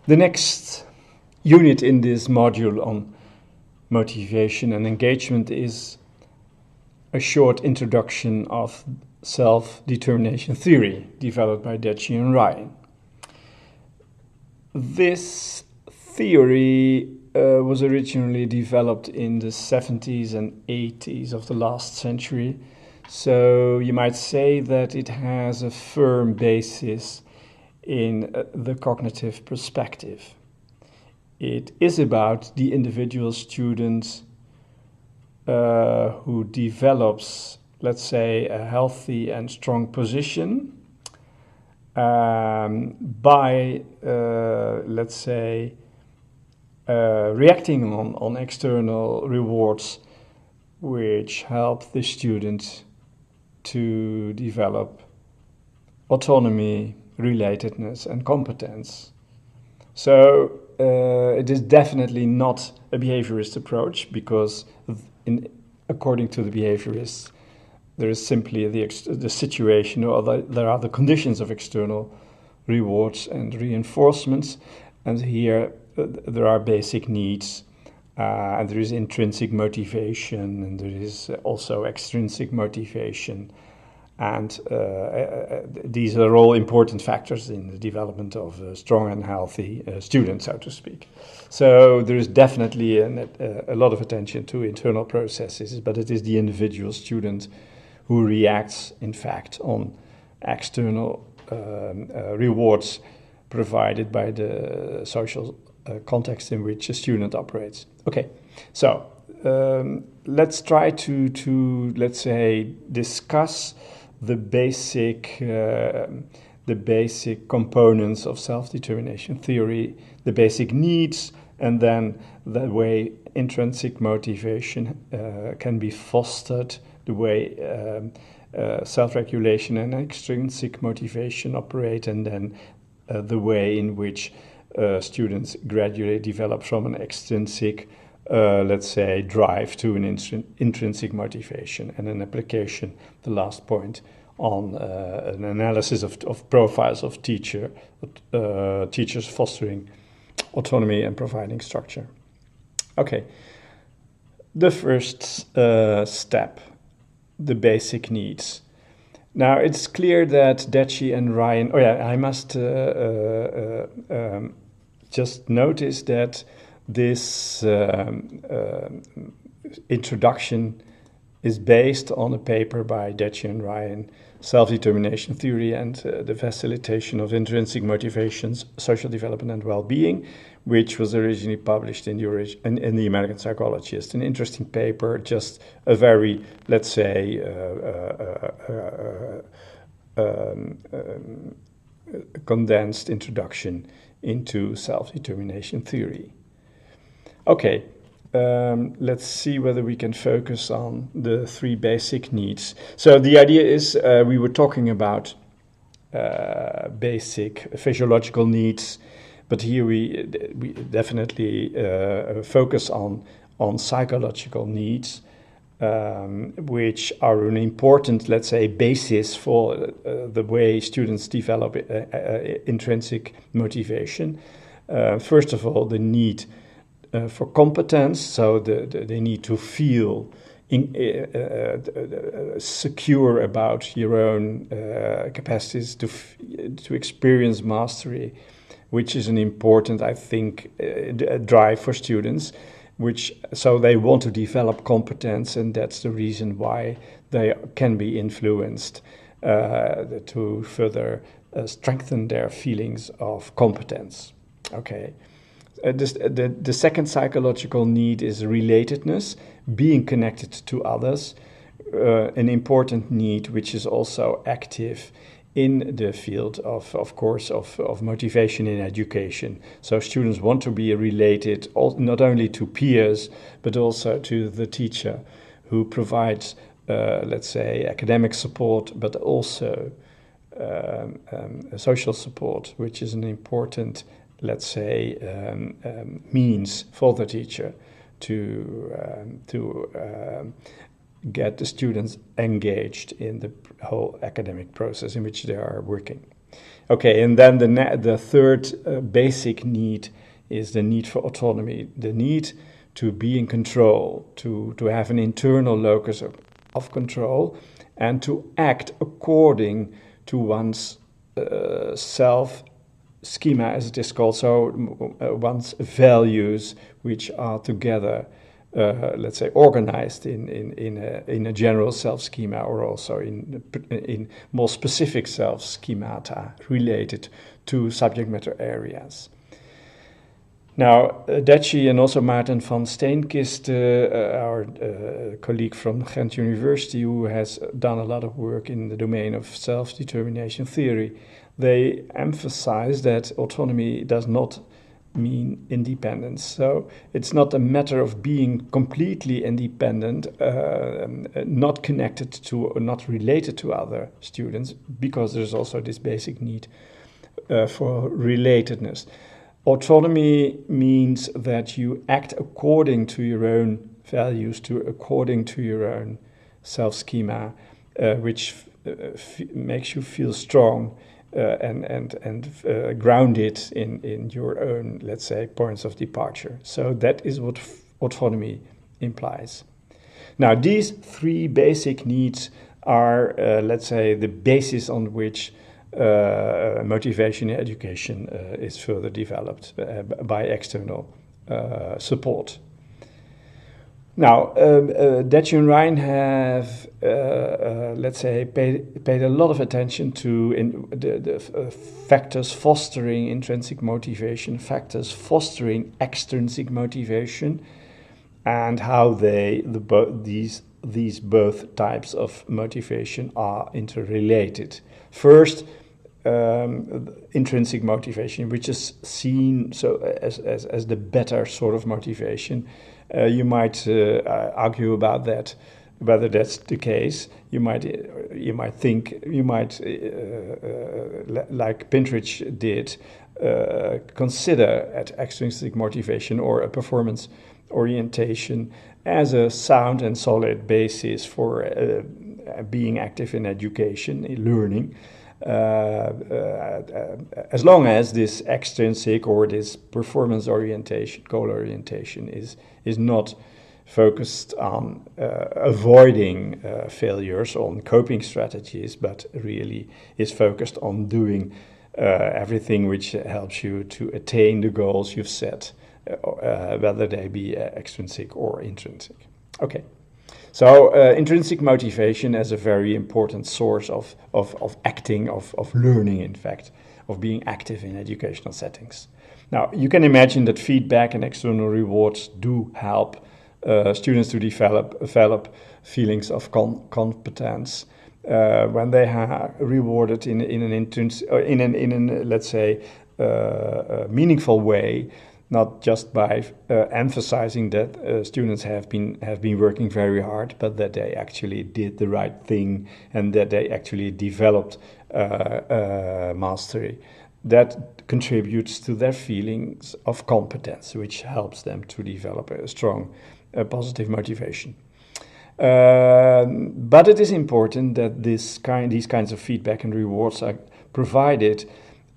The next unit in this module on motivation and engagement is a short introduction of self-determination theory developed by Deci and Ryan. This theory was originally developed in the 70s and 80s of the last century, so you might say that it has a firm basis in the cognitive perspective. It is about the individual student who develops, let's say, a healthy and strong position by, let's say, reacting on external rewards which help the student to develop autonomy, relatedness, and competence. So it is definitely not a behaviorist approach, because according to the behaviorists, there is simply the situation, or there are the conditions of external rewards and reinforcements, and here there are basic needs, and there is intrinsic motivation, and there is also extrinsic motivation, and these are all important factors in the development of a strong and healthy student, so to speak. So there is definitely a lot of attention to internal processes, but it is the individual student who reacts, in fact, on external rewards provided by the social context in which a student operates. Okay, so let's try to let's say, discuss the basic components of self-determination theory, the basic needs, and then the way intrinsic motivation can be fostered, the way self-regulation and extrinsic motivation operate, and then the way in which students gradually develop from an extrinsic, let's say, drive to an intrinsic motivation, and an application, the last point, on an analysis of profiles of teachers fostering autonomy and providing structure. Okay, the first step, the basic needs. Now, it's clear that Deci and Ryan... Oh yeah, I must just notice that this introduction is based on a paper by Deci and Ryan, Self-Determination Theory and the Facilitation of Intrinsic Motivations, Social Development and Well-Being, which was originally published in the American Psychologist. An interesting paper, just a very, let's say, condensed introduction into self-determination theory. Okay, let's see whether we can focus on the three basic needs. So the idea is we were talking about basic physiological needs, but here we definitely focus on psychological needs, which are an important, let's say, basis for the way students develop intrinsic motivation. First of all, the need for competence, so they need to feel secure about your own capacities to experience mastery, which is an important, I think, drive for students. So they want to develop competence, and that's the reason why they can be influenced to further strengthen their feelings of competence. Okay. The second psychological need is relatedness, being connected to others, an important need which is also active in the field of course, of motivation in education. So students want to be related not only to peers, but also to the teacher who provides, let's say, academic support, but also social support, which is an important, let's say, means for the teacher to get the students engaged in the whole academic process in which they are working. Okay, and then the third basic need is the need for autonomy, the need to be in control, to have an internal locus of control, and to act according to one's self schema, as it is called, so one's values, which are together, let's say, organized in a general self schema, or also in more specific self schemata related to subject matter areas. Now, Deci and also Maarten van Steenkist, our colleague from Ghent University, who has done a lot of work in the domain of self-determination theory, they emphasize that autonomy does not mean independence. So it's not a matter of being completely independent, not connected to or not related to other students, because there's also this basic need for relatedness. Autonomy means that you act according to your own values, according to your own self-schema, which makes you feel strong and grounded in your own, let's say, points of departure. So that is what autonomy implies. Now, these three basic needs are, let's say, the basis on which motivation in education is further developed by external support. Now, Deci and Ryan have, let's say, paid a lot of attention to the factors fostering intrinsic motivation, factors fostering extrinsic motivation, and how these both types of motivation are interrelated. First, intrinsic motivation, which is seen as the better sort of motivation. You might argue about that, whether that's the case. You might think, like Pintridge did, consider at extrinsic motivation or a performance orientation as a sound and solid basis for being active in education, in learning. As long as this extrinsic or this performance orientation, goal orientation is not focused on avoiding failures, on coping strategies, but really is focused on doing everything which helps you to attain the goals you've set, whether they be extrinsic or intrinsic. Okay. So intrinsic motivation as a very important source of acting, of learning, in fact, of being active in educational settings. Now, you can imagine that feedback and external rewards do help students to develop feelings of competence when they are rewarded in an let's say meaningful way. Not just by emphasizing that students have been working very hard, but that they actually did the right thing and that they actually developed mastery. That contributes to their feelings of competence, which helps them to develop a strong positive motivation. But it is important that these kinds of feedback and rewards are provided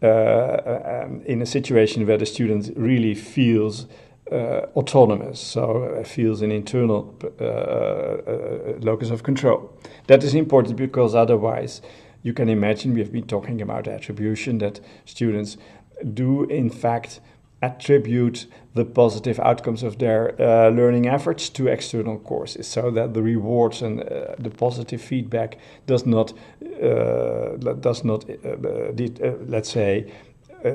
in a situation where the student really feels autonomous, so feels an internal locus of control. That is important because otherwise you can imagine, we have been talking about attribution, that students do in fact attribute the positive outcomes of their learning efforts to external courses, so that the rewards and the positive feedback does not let's say,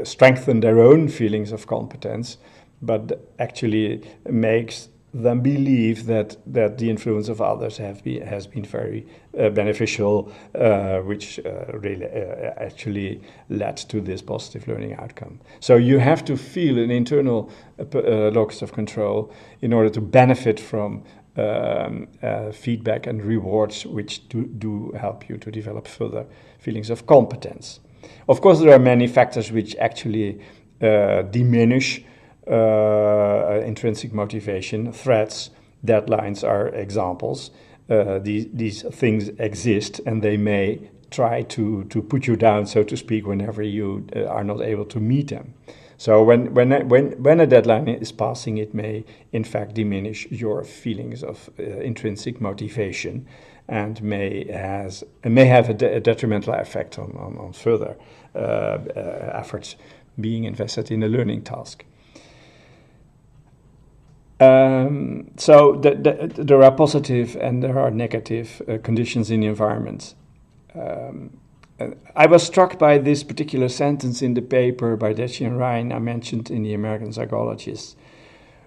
strengthen their own feelings of competence, but actually makes them believe that the influence of others has been very beneficial, which really actually led to this positive learning outcome. So you have to feel an internal locus of control in order to benefit from feedback and rewards, which do help you to develop further feelings of competence. Of course, there are many factors which actually diminish intrinsic motivation. Threats, deadlines are examples. These things exist, and they may try to put you down, so to speak, whenever you are not able to meet them. So when a deadline is passing, it may in fact diminish your feelings of intrinsic motivation, and may have a detrimental effect on further efforts being invested in a learning task. So there are positive and there are negative conditions in the environment. I was struck by this particular sentence in the paper by Deci and Ryan I mentioned in the American Psychologist,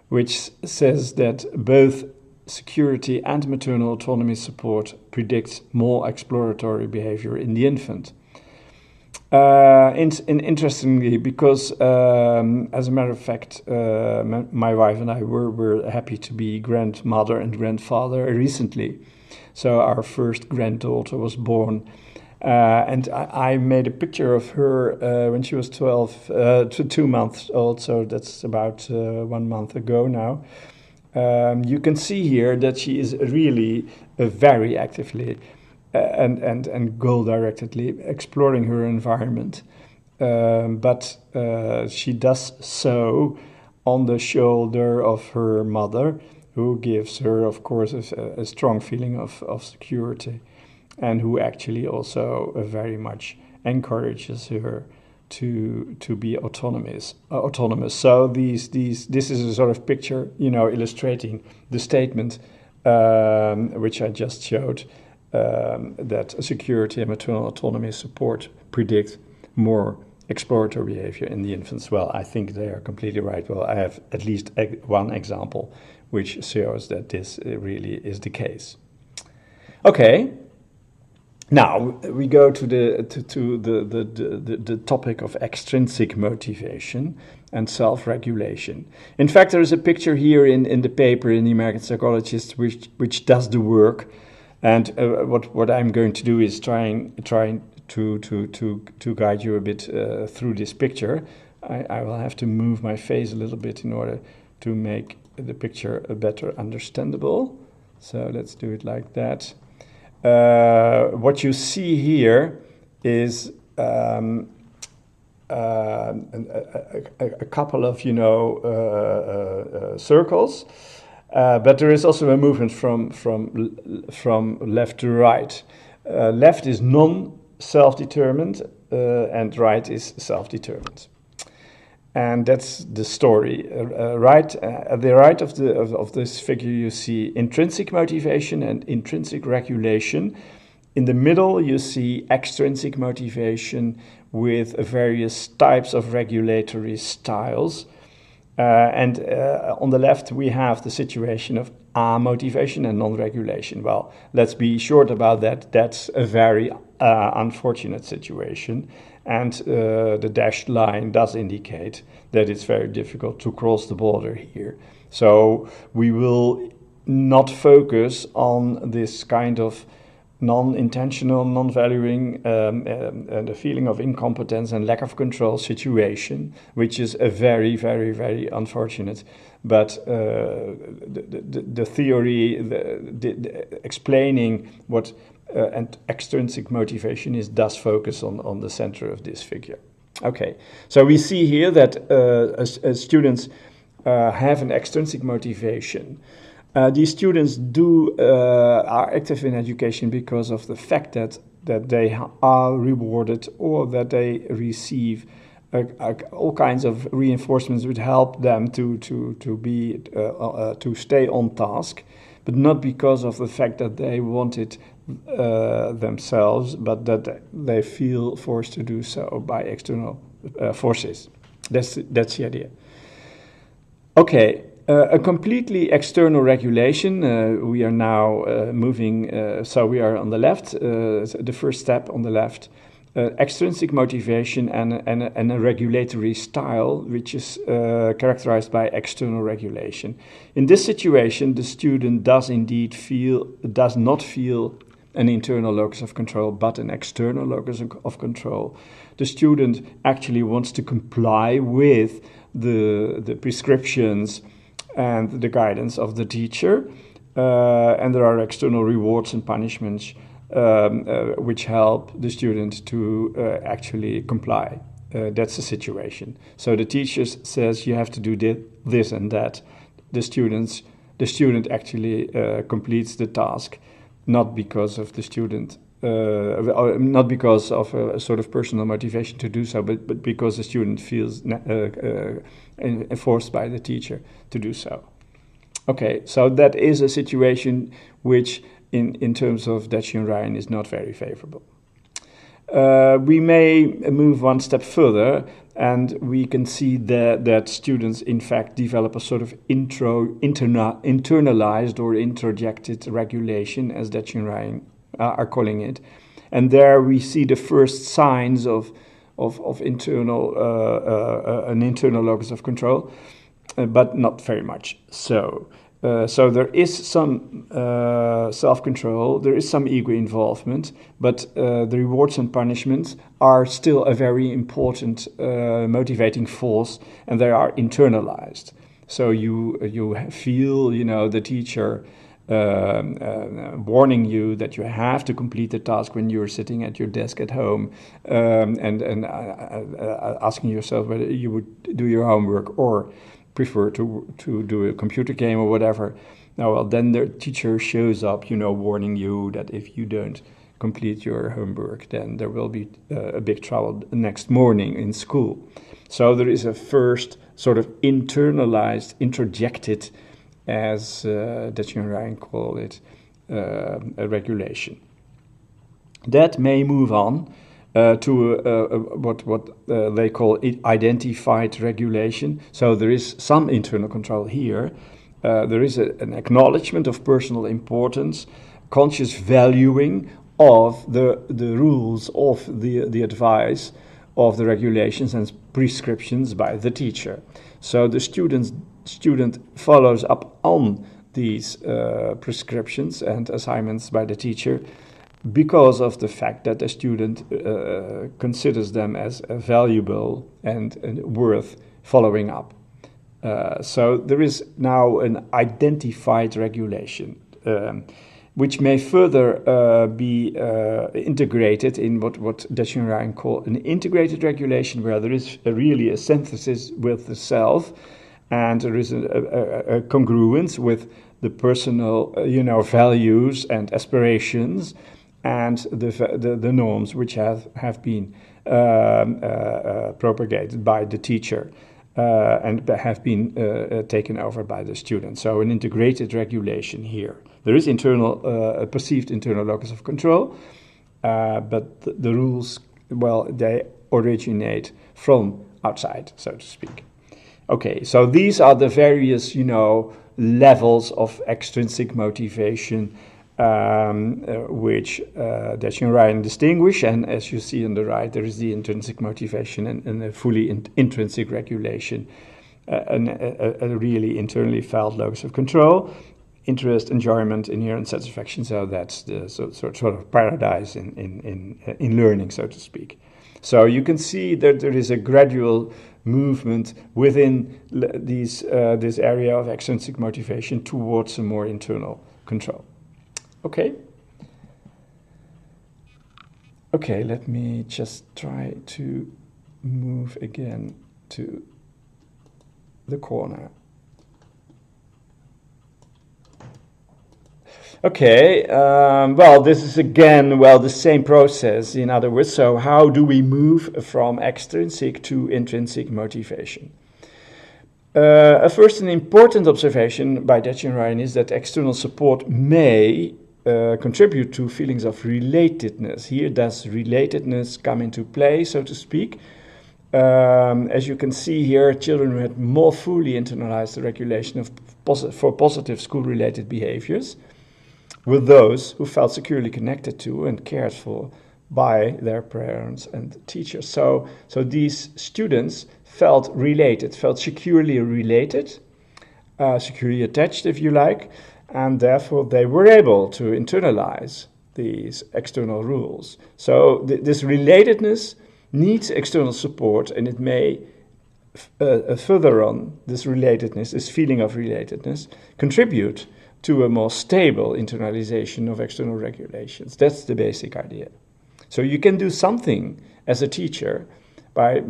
which says that both security and maternal autonomy support predicts more exploratory behavior in the infant. Interestingly, because as a matter of fact, my wife and I were happy to be grandmother and grandfather recently. So our first granddaughter was born. And I made a picture of her when she was 2 months old, so that's about 1 month ago now. You can see here that she is really very actively and goal-directedly exploring her environment. But she does so on the shoulder of her mother, who gives her, of course, a strong feeling of security, and who actually also very much encourages her to be autonomous. So this is a sort of picture, illustrating the statement which I just showed, that security and maternal autonomy support predict more exploratory behavior in the infants. Well, I think they are completely right. Well, I have at least one example which shows that this really is the case. Okay. Now we go to the topic of extrinsic motivation and self-regulation. In fact, there is a picture here in the paper in the American Psychologist which does the work. And what I'm going to do is trying to guide you a bit through this picture. I will have to move my face a little bit in order to make the picture better understandable. So let's do it like that. What you see here is a couple of circles, but there is also a movement from left to right. Left is non-self-determined, and right is self-determined. And that's the story. At the right of this figure, you see intrinsic motivation and intrinsic regulation. In the middle, you see extrinsic motivation with various types of regulatory styles. And on the left, we have the situation of amotivation and non-regulation. Well, let's be short about that. That's a very unfortunate situation. And the dashed line does indicate that it's very difficult to cross the border here. So we will not focus on this kind of non-intentional, non-valuing, and a feeling of incompetence and lack of control situation, which is a very, very, very unfortunate. But the theory, explaining what and extrinsic motivation is, does focus on the center of this figure. Okay, so we see here that as students have an extrinsic motivation. These students are active in education because of the fact that they are rewarded, or that they receive all kinds of reinforcements which help them to stay on task, but not because of the fact that they want it themselves, but that they feel forced to do so by external forces. That's the idea. Okay. A completely external regulation. We are now moving, so we are on the left, the first step on the left. Extrinsic motivation and a regulatory style, which is characterized by external regulation. In this situation, the student does not feel an internal locus of control, but an external locus of control. The student actually wants to comply with the prescriptions and the guidance of the teacher, and there are external rewards and punishments which help the student to actually comply. That's the situation. So the teacher says you have to do this and that. The student actually completes the task, not because of the student, not because of a sort of personal motivation to do so, but because the student feels enforced by the teacher to do so. Okay, so that is a situation which, in terms of Dachi Ryan, is not very favorable. We may move one step further, and we can see that students, in fact, develop a sort of internalized or introjected regulation, as Dachi Ryan are calling it. And there we see the first signs of internal an internal locus of control, but not very much so. So there is some self-control, there is some ego involvement, but the rewards and punishments are still a very important motivating force, and they are internalized. So you feel, the teacher warning you that you have to complete the task when you're sitting at your desk at home, and asking yourself whether you would do your homework or prefer to do a computer game or whatever. Now, well, then the teacher shows up, warning you that if you don't complete your homework, then there will be a big trouble next morning in school. So there is a first sort of internalized, introjected, as Dachi Ryan called it, a regulation. That may move on to what they call identified regulation. So there is some internal control here. There is an acknowledgement of personal importance, conscious valuing of the rules, of the advice, of the regulations and prescriptions by the teacher. So the student follows up on these prescriptions and assignments by the teacher, because of the fact that the student considers them as valuable and worth following up. So there is now an identified regulation, which may further be integrated in what Dachi Ryan called an integrated regulation, where there is really a synthesis with the self, and there is a congruence with the personal, values and aspirations, and the norms which have been propagated by the teacher and have been taken over by the student. So an integrated regulation here. There is a perceived internal locus of control, but the rules, well, they originate from outside, so to speak. Okay, so these are the various, levels of extrinsic motivation which Dachi Ryan distinguish, and as you see on the right, there is the intrinsic motivation and a fully intrinsic regulation, a really internally felt locus of control, interest, enjoyment, inherent satisfaction. So that's the sort of paradise in learning, so to speak. So you can see that there is a gradual movement within this area of extrinsic motivation towards a more internal control. Okay, let me just try to move again to the corner. Okay, well, this is again, the same process, in other words. So how do we move from extrinsic to intrinsic motivation? First, an important observation by Dachi Ryan is that external support may contribute to feelings of relatedness. Here does relatedness come into play, so to speak. As you can see here, children who had more fully internalized the regulation for positive school-related behaviors were those who felt securely connected to and cared for by their parents and teachers. So these students felt related, felt securely related, securely attached, if you like, and therefore they were able to internalize these external rules. So this relatedness needs external support, and it may further on, this relatedness, this feeling of relatedness, contribute to a more stable internalization of external regulations. That's the basic idea. So you can do something as a teacher by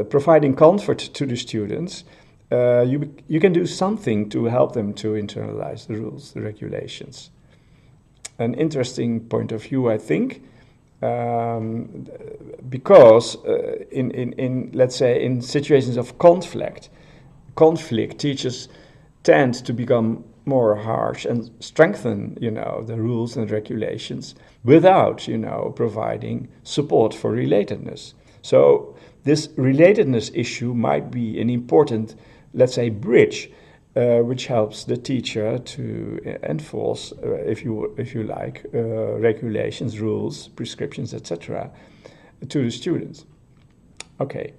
providing comfort to the students. You can do something to help them to internalize the rules, the regulations. An interesting point of view, I think, because in let's say in situations of conflict, teachers tend to become more harsh and strengthen, the rules and regulations without, providing support for relatedness. So this relatedness issue might be an important, let's say, bridge, which helps the teacher to enforce, if you like, regulations, rules, prescriptions, etc., to the students. Okay.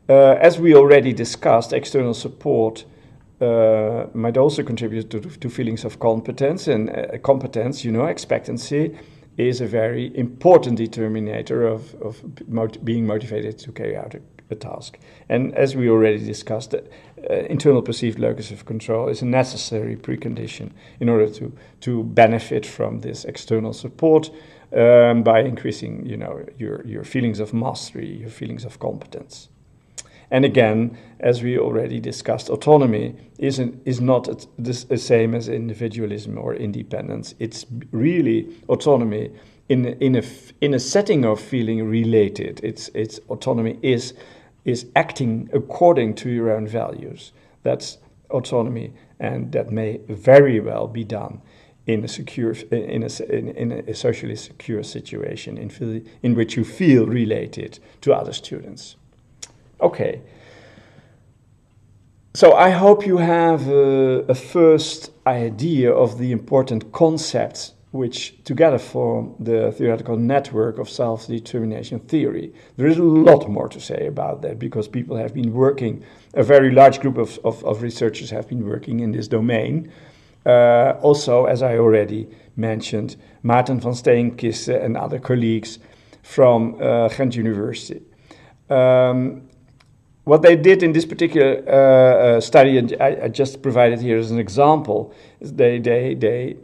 As we already discussed, external support might also contribute to feelings of competence, and competence, expectancy, is a very important determinator of being motivated to carry out a task. And as we already discussed, internal perceived locus of control is a necessary precondition in order to benefit from this external support by increasing, your feelings of mastery, your feelings of competence. And again, as we already discussed, autonomy is not the same as individualism or independence. It's really autonomy in a setting of feeling related. It's autonomy is acting according to your own values. That's autonomy, and that may very well be done in a socially secure situation in which you feel related to other students. Okay, so I hope you have a first idea of the important concepts which together form the theoretical network of self-determination theory. There is a lot more to say about that because people have been working, a very large group of researchers have been working in this domain. Also, as I already mentioned, Maarten van Steenkiste and other colleagues from Ghent University. What they did in this particular study, and I just provided here as an example, is they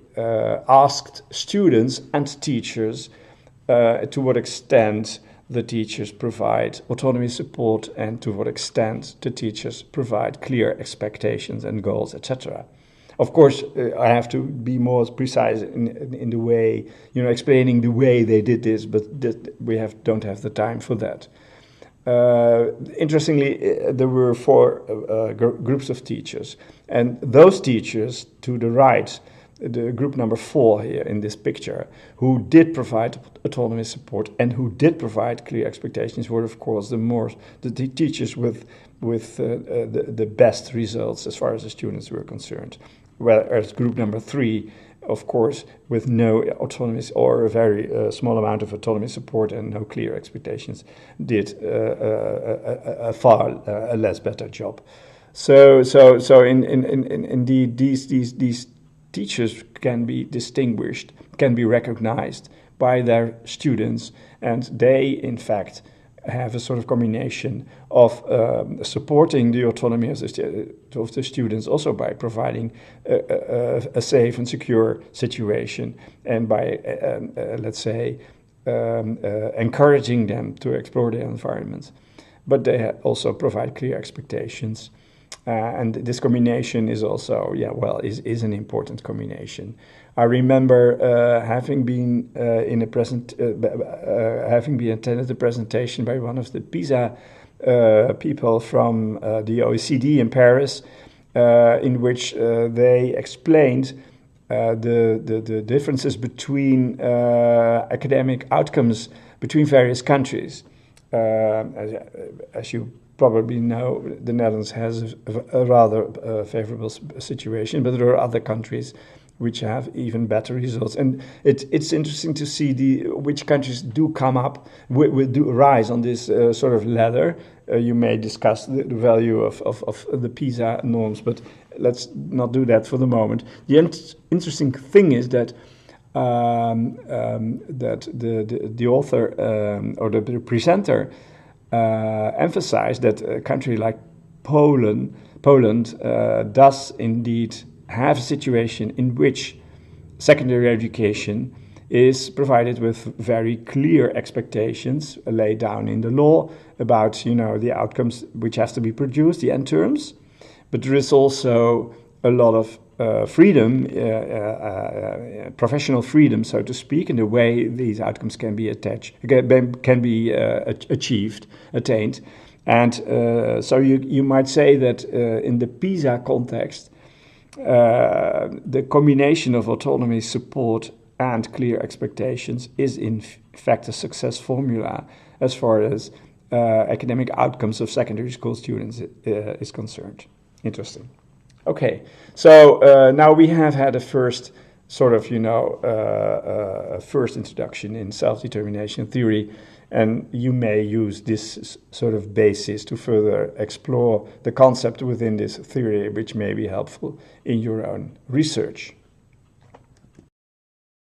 asked students and teachers to what extent the teachers provide autonomy support and to what extent the teachers provide clear expectations and goals, etc. Of course, I have to be more precise in the way, explaining the way they did this, but we don't have the time for that. Interestingly, there were 4 groups of teachers, and those teachers to the right, the group number 4 here in this picture, who did provide autonomy support and who did provide clear expectations, were of course the teachers with the best results as far as the students were concerned. Whereas group number 3, of course, with no autonomy or a very small amount of autonomy support and no clear expectations, did a far less better job. So indeed, these teachers can be distinguished, can be recognized by their students, and they, in fact, have a sort of combination of supporting the autonomy of the students also by providing a safe and secure situation and by, let's say, encouraging them to explore their environment. But they also provide clear expectations. And this combination is also, is an important combination. I remember having been attended a presentation by one of the PISA people from the OECD in Paris, in which they explained the differences between academic outcomes between various countries. As you probably know, the Netherlands has a rather favorable situation, but there are other countries which have even better results. And it's interesting to see which countries do come up, do rise on this sort of ladder. You may discuss the value of the PISA norms, but let's not do that for the moment. The interesting thing is that that the author or the presenter emphasized that a country like Poland does indeed have a situation in which secondary education is provided with very clear expectations laid down in the law about, you know, the outcomes which has to be produced, the end terms. But there is also a lot of freedom, professional freedom, so to speak, in the way these outcomes can be attained. And so you might say that in the PISA context, the combination of autonomy, support, and clear expectations is in fact a success formula as far as academic outcomes of secondary school students is concerned. Interesting. Okay, so now we have had a first sort of, a first introduction in self-determination theory, and you may use this sort of basis to further explore the concept within this theory, which may be helpful in your own research.